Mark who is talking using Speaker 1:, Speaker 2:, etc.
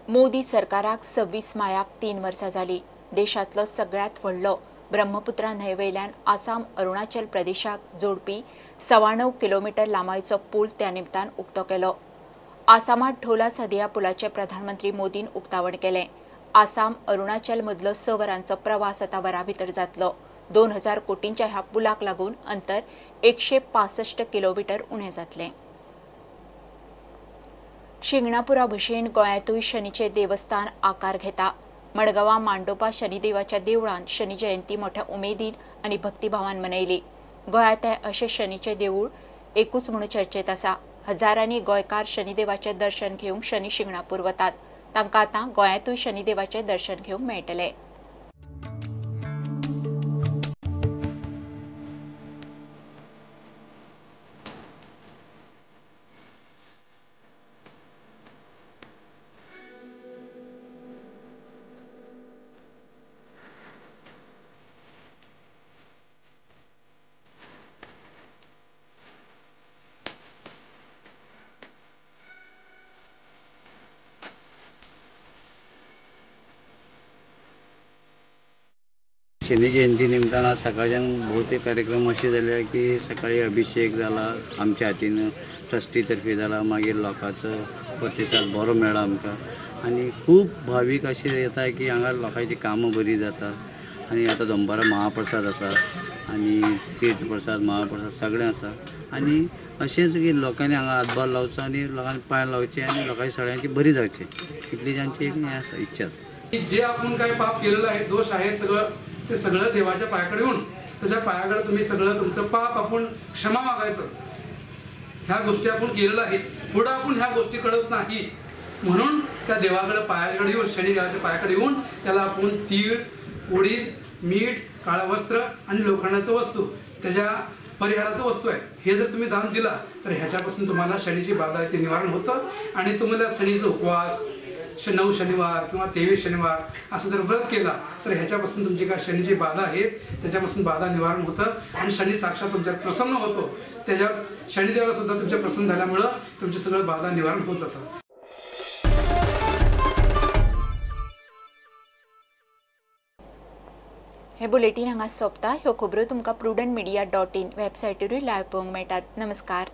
Speaker 1: मोदी सरकाराक 26 मायाक 3 वर्सां जाली। देशांतलो सगळ्यात व्हडलो ब्रह्मपुत्रा न्हंयवेल्यान आसाम अरुणाचल प्रदेशाक जोडपी 96 किलोमीटर लांबायचो पूल त्या निमतान उक्तो केलो। आसामात ढोला सदिया पुलाचे प्रधानमंत्री मोदीन उक्तावण केलें। आसाम अरुणाचल मदलो 6 वरांचो प्रवास आतां वरां भितर जातलो। 2000 कोटींच्या ह्या पुलाक लागून अंतर 165 किलोमीटर उणें जातलें। शिंगणापुरा भशेन गोंयांतूय शनीचे देवस्थान आकार घेता। मडगांवां मांडोबा शनिदेवाच्या देवळान शनी जयंती मोठ्या उमेदीन आनी भक्तिभावान मनयली। गोंयांत अशें शनीचें देवूळ एकूच म्हणून चर्चेत आसा। हजारांनी गोंयकार शनिदेवाचें दर्शन घेवंक शनी शिंगणापूर वतात। तांकां आतां गोंयांतूय शनिदेवाचें दर्शन घेवंक मेळटलें।
Speaker 2: शनी जयंती निमतान आज सकाळच्यान बहुतेक कार्यक्रम असे झाले की सकाळी अभिषेक झाला आमच्या हातीन ट्रस्टी तर्फे झाला, मागीर लोकांचो प्रतिसाद बरो मेळ्ळा आमकां आनी खूब भावीक अशें येता की हांगा लोकांची कामां बरी जाता। आनी आतां दनपारां महाप्रसाद आसा आनी तीर्थ प्रसाद महाप्रसाद सगळें आसा आनी अशेंच की लोकांनी हांगा हातभार लावचो आनी लोकांनी पांय लावचे आनी लोकांची सगळ्यांची बरी जावची इतलीच आमची एक हें आसा इच्छा आसा।
Speaker 3: जे आपण काय पाप केलेलं आहे, दोष आहे सगळं, ते सगळं देवाच्या पायाकडे येऊन त्याच्या पायाकडे तुम्ही सगळं तुमचं पाप आपण क्षमा मागायचं। ह्या गोष्टी आपण केलेल्या आहेत, पुढे आपण ह्या गोष्टी कळत नाही म्हणून त्या देवाकडे पायाकडे येऊन शनी देवाच्या पायाकडे येऊन त्याला आपण तीळ, उडीद, मीठ, काळं वस्त्र आणि लोखंडाचं वस्तू त्याच्या परिहाराचं वस्तू आहे हे जर तुम्ही दान दिला तर ह्याच्यापासून तुम्हाला शनीची बाधा आहे ते निवारण होतं आणि तुम्हाला शनीचा उपवास 9 शनिवार किंवा 23 शनिवार असं जर व्रत केला तर ह्याच्यापासून तुमची काय शनीची बाधा आहेत त्याच्यापासून बाधा निवारण होतं आणि शनी साक्षात तुमच्यावर प्रसन्न होतो। त्याच्यावर शनिदेवाला सुद्धा तुमच्या प्रसन्न झाल्यामुळं तुमची सगळं बाधा निवारण होत जातं।
Speaker 1: हे बुलेटिन हांगा सोंपता। ह्यो खबरो तुमकां prudentmedia.in वेबसायटीरूय लायव्ह पळोवंक मेळटात। नमस्कार।